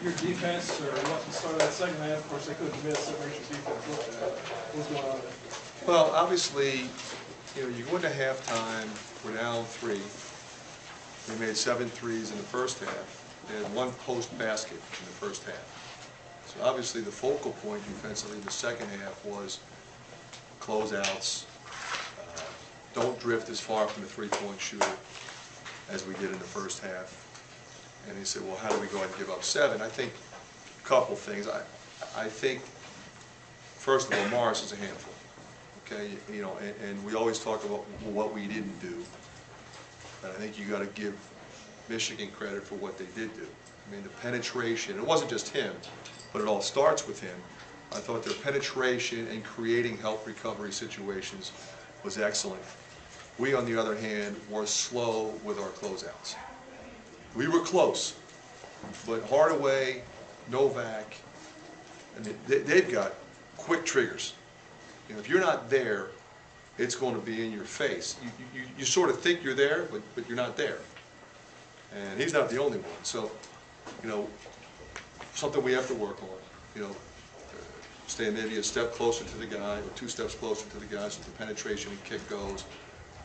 your defense, or what the start of that second half? Of course, they couldn't miss. That makes your defense look bad. What's going on there? Well, obviously, you go into halftime, we're down 3. We made 7 threes in the first half. They had 1 post basket in the first half. So obviously the focal point defensively in the second half was closeouts, don't drift as far from the three-point shooter as we did in the first half. And he said, well, how do we go ahead and give up 7? I think a couple things. I think, first of all, Morris is a handful. Okay, and we always talk about what we didn't do. But I think you got to give Michigan credit for what they did do. I mean, the penetration, it wasn't just him, but it all starts with him. I thought their penetration and creating help recovery situations was excellent. We, on the other hand, were slow with our closeouts. We were close, but Hardaway, Novak, I mean, they've got quick triggers. If you're not there, it's going to be in your face. You sort of think you're there, but you're not there. And he's not the only one. So, something we have to work on. Stay maybe a step closer to the guy, or 2 steps closer to the guy, so the penetration and kick goes.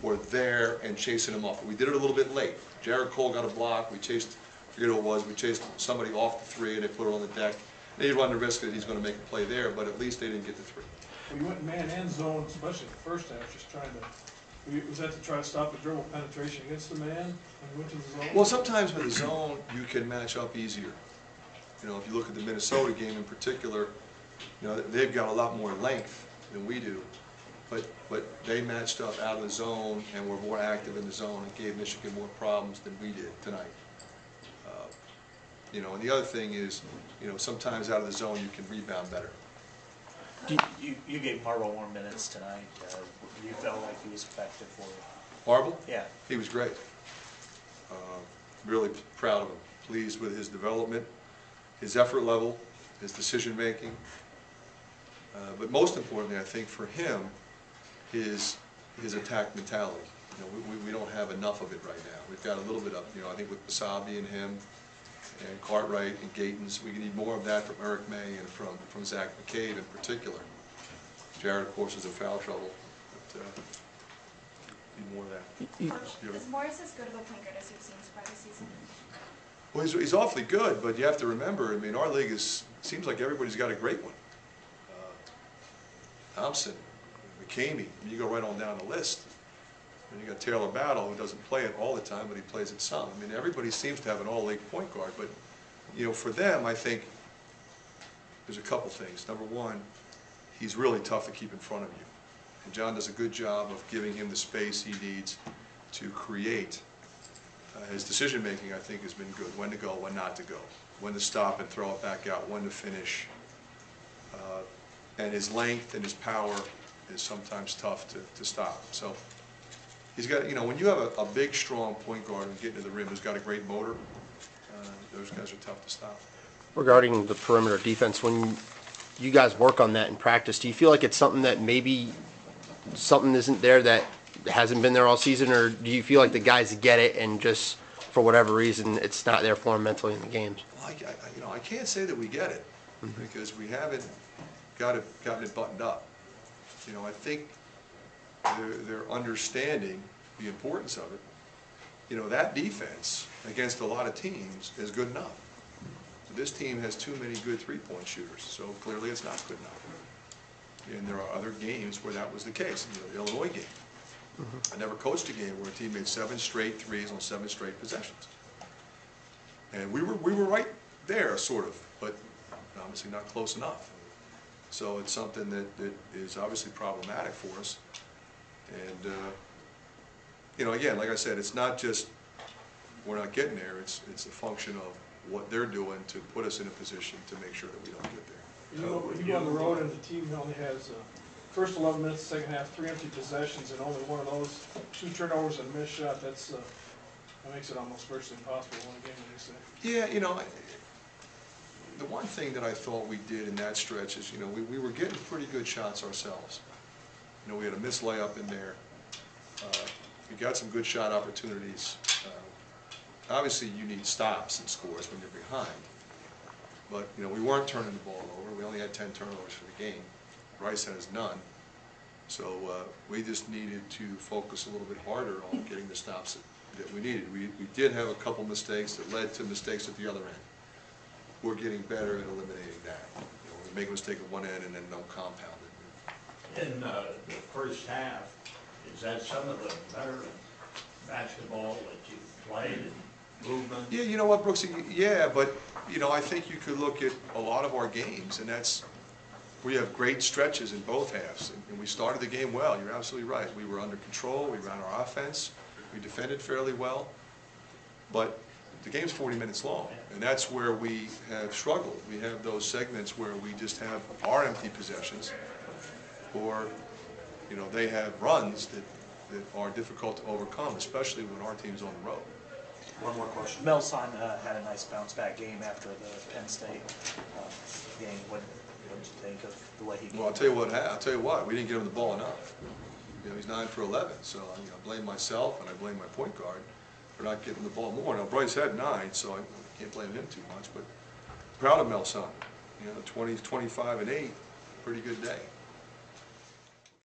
We're there and chasing him off. We did it a little bit late. Jared Cole got a block. We chased, I forget who it was, we chased somebody off the 3 and they put it on the deck. They run the risk that he's going to make a play there, but at least they didn't get the 3. Well, you went man and zone, especially in the first half, just trying to, was that to try to stop the dribble penetration against the man, and you went to the zone? Well, sometimes with the zone, you can match up easier. If you look at the Minnesota game in particular, they've got a lot more length than we do, but they matched up out of the zone and were more active in the zone and gave Michigan more problems than we did tonight. And the other thing is, sometimes out of the zone you can rebound better. You gave Marble more minutes tonight. You felt like he was effective for you. Marble? Yeah. He was great. Really proud of him. Pleased with his development, his effort level, his decision making. But most importantly, I think for him, his attack mentality. We don't have enough of it right now. We've got a little bit of, I think with Basabi and him, and Cartwright and Gatens, we need more of that from Eric May and from Zach McCabe in particular. Jared, of course, is in foul trouble, but need more of that. Is Morris as good of a point guard as you've seen so far this season? Well, he's awfully good, but you have to remember, I mean, our league seems like everybody's got a great one. Thompson, McCamey, you go right on down the list. And you got Taylor Battle, who doesn't play it all the time, but he plays it some. I mean, everybody seems to have an all-league point guard, but for them, I think there's a couple things. Number one, he's really tough to keep in front of you, and John does a good job of giving him the space he needs to create. His decision-making, I think, has been good. When to go, when not to go, when to stop and throw it back out, when to finish. And his length and his power is sometimes tough to stop. So he's got, when you have a big, strong point guard and getting to the rim who's got a great motor, those guys are tough to stop. Regarding the perimeter defense, when you guys work on that in practice, do you feel like it's something that maybe something isn't there that hasn't been there all season, or do you feel like the guys get it and just for whatever reason it's not there for them mentally in the games? Well, I can't say that we get it because we haven't gotten it buttoned up. I think they're understanding the importance of it. That defense against a lot of teams is good enough. This team has too many good three-point shooters, so clearly it's not good enough. And there are other games where that was the case. The Illinois game. I never coached a game where a team made 7 straight threes on 7 straight possessions. And we were right there, sort of, but obviously not close enough. So it's something that is obviously problematic for us. And again, like I said, it's not just we're not getting there. It's a function of what they're doing to put us in a position to make sure that we don't get there. You go on the road and the team only has first 11 minutes, second half, 3 empty possessions, and only one of those, 2 turnovers and a missed shot. That makes it almost virtually impossible to win a game, like you say. Yeah, the one thing that I thought we did in that stretch is, we were getting pretty good shots ourselves. We had a missed layup in there. We got some good shot opportunities. Obviously, you need stops and scores when you're behind. But, you know, we weren't turning the ball over. We only had 10 turnovers for the game. Rice has none. So we just needed to focus a little bit harder on getting the stops that we needed. We did have a couple mistakes that led to mistakes at the other end. We're getting better at eliminating that. You know, we make a mistake at one end and then don't compound it. In the first half, is that some of the better basketball that you've played and movement? Yeah, you know what, Brooksy? Yeah, but, you know, I think you could look at a lot of our games, and that's, we have great stretches in both halves. And we started the game well, you're absolutely right. We were under control, we ran our offense, we defended fairly well, but the game's 40 minutes long, and that's where we have struggled. We have those segments where we just have our empty possessions, or, you know, they have runs that are difficult to overcome, especially when our team's on the road. One more question. Melson had a nice bounce back game after the Penn State game. What did you think of the way he? Well, I'll tell you what, we didn't get him the ball enough. You know, he's 9 for 11, so you know, I blame myself and I blame my point guard for not getting the ball more. Now Bryce had 9, so I can't blame him too much. But proud of Melson. You know, 20, 25 and 8, pretty good day.